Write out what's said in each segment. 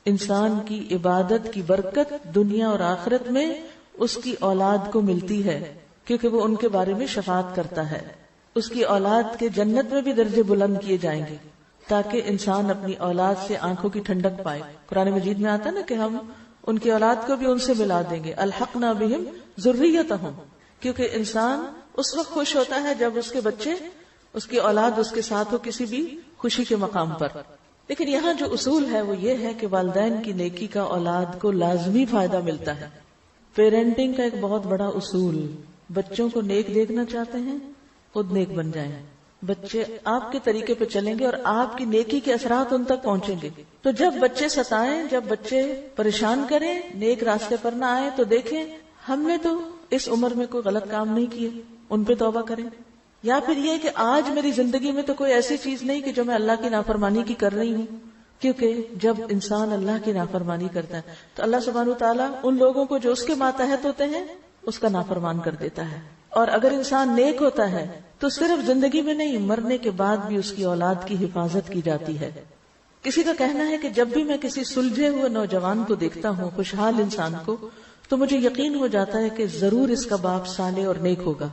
انسان کی عبادت کی برکت دنیا اور آخرت میں اس کی اولاد کو ملتی ہے، کیونکہ وہ ان کے بارے میں شفاعت کرتا ہے. اس کی اولاد کے جنت میں بھی درجے بلند کیے جائیں گے تاکہ انسان اپنی اولاد سے آنکھوں کی ٹھنڈک پائے. قرآن مجید میں آتا ہے نا کہ ہم ان کی اولاد کو بھی ان سے ملا دیں گے، الحقنا بہم ذریتہم. کیونکہ انسان اس وقت خوش ہوتا ہے جب اس کے بچے، اس کی اولاد اس کے ساتھ ہو کسی بھی خوشی کے مقام پر. لیکن یہاں جو اصول ہے وہ یہ ہے کہ والدین کی نیکی کا اولاد کو لازمی فائدہ ملتا ہے. پیرنٹنگ کا ایک بہت بڑا اصول، بچوں کو نیک دیکھنا چاہتے ہیں خود نیک بن جائیں. بچے آپ کے طریقے پہ چلیں گے اور آپ کی نیکی کے اثرات ان تک پہنچیں گے. تو جب بچے ستائیں، جب بچے پریشان کریں، نیک راستے پر نہ آئے تو دیکھیں ہم نے تو اس عمر میں کوئی غلط کام نہیں کیے، ان پہ توبہ کریں. یا پھر یہ کہ آج میری زندگی میں تو کوئی ایسی چیز نہیں کہ جو میں اللہ کی نافرمانی کی کر رہی ہوں. کیونکہ جب انسان اللہ کی نافرمانی کرتا ہے تو اللہ سبحانہ وتعالیٰ ان لوگوں کو جو اس کے ماتحت ہوتے ہیں اس کا نافرمان کر دیتا ہے. اور اگر انسان نیک ہوتا ہے تو صرف زندگی میں نہیں، مرنے کے بعد بھی اس کی اولاد کی حفاظت کی جاتی ہے. کسی کا کہنا ہے کہ جب بھی میں کسی سلجھے ہوئے نوجوان کو دیکھتا ہوں، خوشحال انسان کو، تو مجھے یقین ہو جاتا ہے کہ ضرور اس کا باپ صالح اور نیک ہوگا.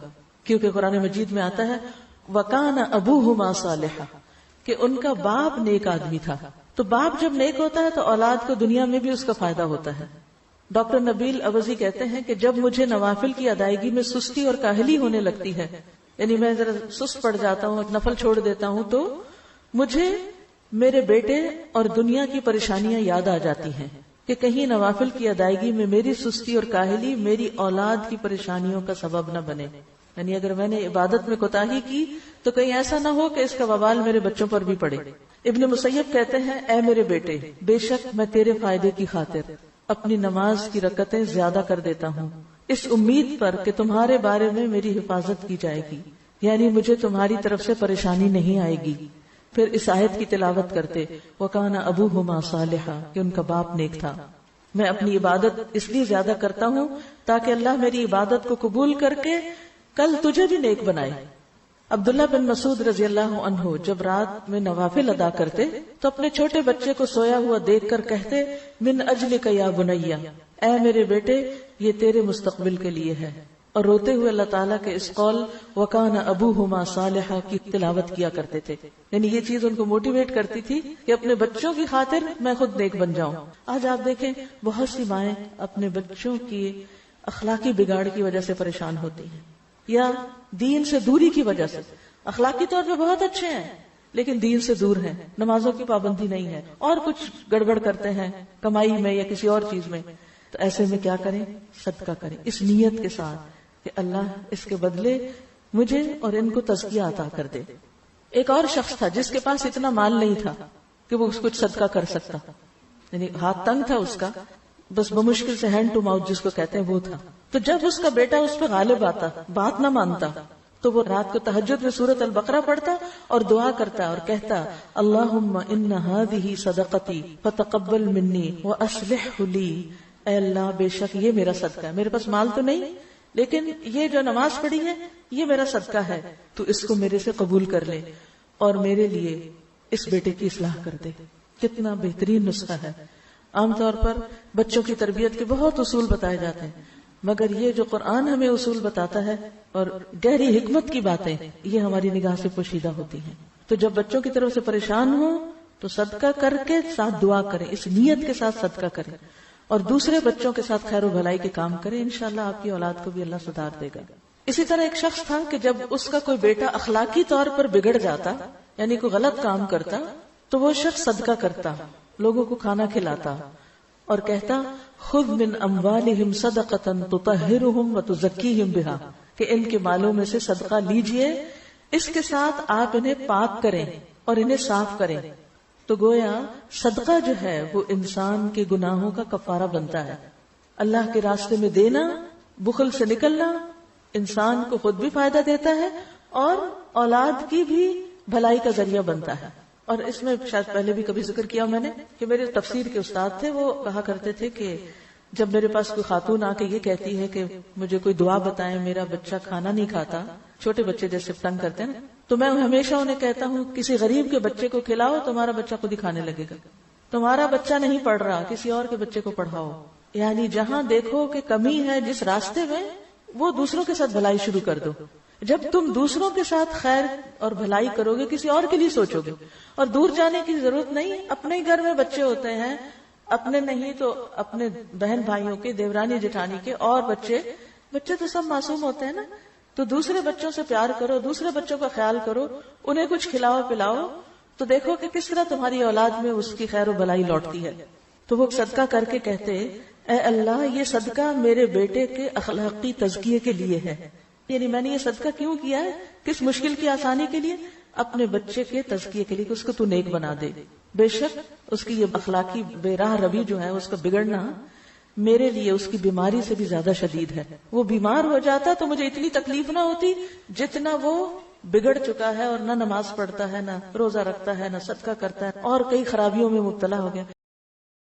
کیونکہ قرآن مجید میں آتا ہے وَكَانَ أَبُوهُمَا صَالِحًا، کہ ان کا باپ نیک آدمی تھا. تو باپ جب نیک ہوتا ہے تو اولاد کو دنیا میں بھی اس کا فائدہ ہوتا ہے. ڈاکٹر نبیل عوضی کہتے ہیں کہ جب مجھے نوافل کی ادائیگی میں سستی اور کاہلی ہونے لگتی ہے، یعنی میں ذرا سست پڑ جاتا ہوں، نفل چھوڑ دیتا ہوں، تو مجھے میرے بیٹے اور دنیا کی پریشانیاں یاد آ جاتی ہیں کہ کہیں نوافل کی ادائیگی میں میری سستی اور کاہلی میری اولاد کی پریشانیوں کا سبب نہ بنے. یعنی اگر میں نے عبادت میں کوتاہی کی تو کہیں ایسا نہ ہو کہ اس کا وبال میرے بچوں پر بھی پڑے. ابن مسیب کہتے ہیں اے میرے بیٹے، بے شک میں تیرے فائدے کی خاطر اپنی نماز کی رکعتیں زیادہ کر دیتا ہوں، اس امید پر کہ تمہارے بارے میں میری حفاظت کی جائے گی، یعنی مجھے تمہاری طرف سے پریشانی نہیں آئے گی. پھر اس آیت کی تلاوت کرتے وَكَانَ أَبُوهُمَا صَالِحًا، کہ ان کا باپ نیک تھا. میں اپنی عبادت اس لیے زیادہ کرتا ہوں تاکہ اللہ میری عبادت کو قبول کر کے کل تجھے بھی نیک بنائے. عبداللہ بن مسعود رضی اللہ عنہ جب رات میں نوافل ادا کرتے تو اپنے چھوٹے بچے کو سویا ہوا دیکھ کر کہتے من اجلک یا بنیا، اے میرے بیٹے یہ تیرے مستقبل کے لیے ہے. اور روتے ہوئے اللہ تعالیٰ کے اس قول وَكَانَ أَبُوهُمَا صَالِحًا کی تلاوت کیا کرتے تھے. یعنی یہ چیز ان کو موٹیویٹ کرتی تھی کہ اپنے بچوں کی خاطر میں خود نیک بن جاؤں. آج آپ دیکھیں بہت سی مائیں اپنے بچوں کی اخلاقی بگاڑ کی وجہ سے پریشان ہوتی ہیں یا دین سے دوری کی وجہ سے. اخلاقی طور پہ بہت اچھے ہیں لیکن دین سے دور ہیں، نمازوں کی پابندی نہیں ہے اور کچھ گڑبڑ کرتے ہیں کمائی میں یا کسی اور چیز میں. تو ایسے میں کیا کریں؟ صدقہ کریں اس نیت کے ساتھ کہ اللہ اس کے بدلے مجھے اور ان کو تزکیہ عطا کر دے. ایک اور شخص تھا جس کے پاس اتنا مال نہیں تھا کہ وہ کچھ صدقہ کر سکتا، یعنی ہاتھ تنگ تھا اس کا، بس بمشکل سے ہینڈ ٹو ماؤتھ جس کو کہتے ہیں وہ تھا. تو جب اس کا بیٹا اس پہ غالب آتا، بات نہ مانتا، تو وہ رات کو تہجد میں سورۃ البقرہ پڑھتا اور دعا کرتا اور کہتا اللہم ان ہذہ صدقتی فتقبل منی واصلح لی، اے اللہ بے شک یہ میرا صدقہ ہے، میرے پاس مال تو نہیں لیکن یہ جو نماز پڑھی ہے یہ میرا صدقہ ہے، تو اس کو میرے سے قبول کر لے اور میرے لیے اس بیٹے کی اصلاح کر دے. کتنا بہترین نسخہ ہے. عام طور پر بچوں کی تربیت کے بہت اصول بتائے جاتے ہیں، مگر یہ جو قرآن ہمیں اصول بتاتا ہے اور گہری حکمت کی باتیں یہ ہماری نگاہ سے پوشیدہ ہوتی ہیں. تو جب بچوں کی طرف سے پریشان ہو تو صدقہ کر کے ساتھ دعا کریں، اس نیت کے ساتھ صدقہ کریں اور دوسرے بچوں کے ساتھ خیر و بھلائی کے کام کریں. انشاءاللہ آپ کی اولاد کو بھی اللہ سدھار دے گا. اسی طرح ایک شخص تھا کہ جب اس کا کوئی بیٹا اخلاقی طور پر بگڑ جاتا، یعنی کوئی غلط کام کرتا، تو وہ شخص صدقہ کرتا، لوگوں کو کھانا کھلاتا اور کہتا خذ من اموالہم صدقۃ تطہرہم وتزکیہم بہا، کہ ان کے مالوں میں سے صدقہ لیجئے، اس کے ساتھ آپ انہیں پاک کریں اور انہیں صاف کریں. تو گویا صدقہ جو ہے وہ انسان کے گناہوں کا کفارہ بنتا ہے. اللہ کے راستے میں دینا، بخل سے نکلنا انسان کو خود بھی فائدہ دیتا ہے اور اولاد کی بھی بھلائی کا ذریعہ بنتا ہے. اور اس میں شاید پہلے بھی کبھی ذکر کیا میں نے کہ میرے تفسیر کے استاد تھے، وہ کہا کرتے تھے کہ جب میرے پاس کوئی خاتون آ کے یہ کہتی ہے کہ مجھے کوئی دعا بتائیں، میرا بچہ کھانا نہیں کھاتا، چھوٹے بچے جیسے تنگ کرتے ہیں نا، تو میں ہمیشہ انہیں کہتا ہوں کسی غریب کے بچے کو کھلاؤ تمہارا بچہ خود ہی کھانے لگے گا. تمہارا بچہ نہیں پڑھ رہا، کسی اور کے بچے کو پڑھاؤ. یعنی جہاں دیکھو کہ کمی ہے جس راستے میں، وہ دوسروں کے ساتھ بھلائی شروع کر دو. جب تم دوسروں کے ساتھ خیر اور بھلائی کرو گے، کسی اور کے لیے سوچو گے، اور دور جانے کی ضرورت نہیں. اپنے ہی گھر میں بچے ہوتے ہیں، اپنے نہیں تو اپنے بہن بھائیوں کے، دیورانی جٹھانی کے، اور بچے تو سب معصوم ہوتے ہیں نا. تو دوسرے بچوں سے پیار کرو، دوسرے بچوں کا خیال کرو، انہیں کچھ کھلاؤ پلاؤ، تو دیکھو کہ کس طرح تمہاری اولاد میں اس کی خیر و بھلائی لوٹتی ہے. تو وہ صدقہ کر کے کہتے، اے اللہ یہ صدقہ میرے بیٹے کے اخلاقی تزکیے کے لیے ہے. یعنی میں نے یہ صدقہ کیوں کیا ہے؟ کس مشکل کی آسانی کے لیے؟ اپنے بچے کے تزکیے کے لیے کہ اس کو تو نیک بنا دے. بے شک اس کی یہ اخلاقی بے راہ روی جو ہے، اس کا بگڑنا میرے لیے اس کی بیماری سے بھی زیادہ شدید ہے. وہ بیمار ہو جاتا تو مجھے اتنی تکلیف نہ ہوتی جتنا وہ بگڑ چکا ہے اور نہ نماز پڑھتا ہے، نہ روزہ رکھتا ہے، نہ صدقہ کرتا ہے، اور کئی خرابیوں میں مبتلا ہو گیا.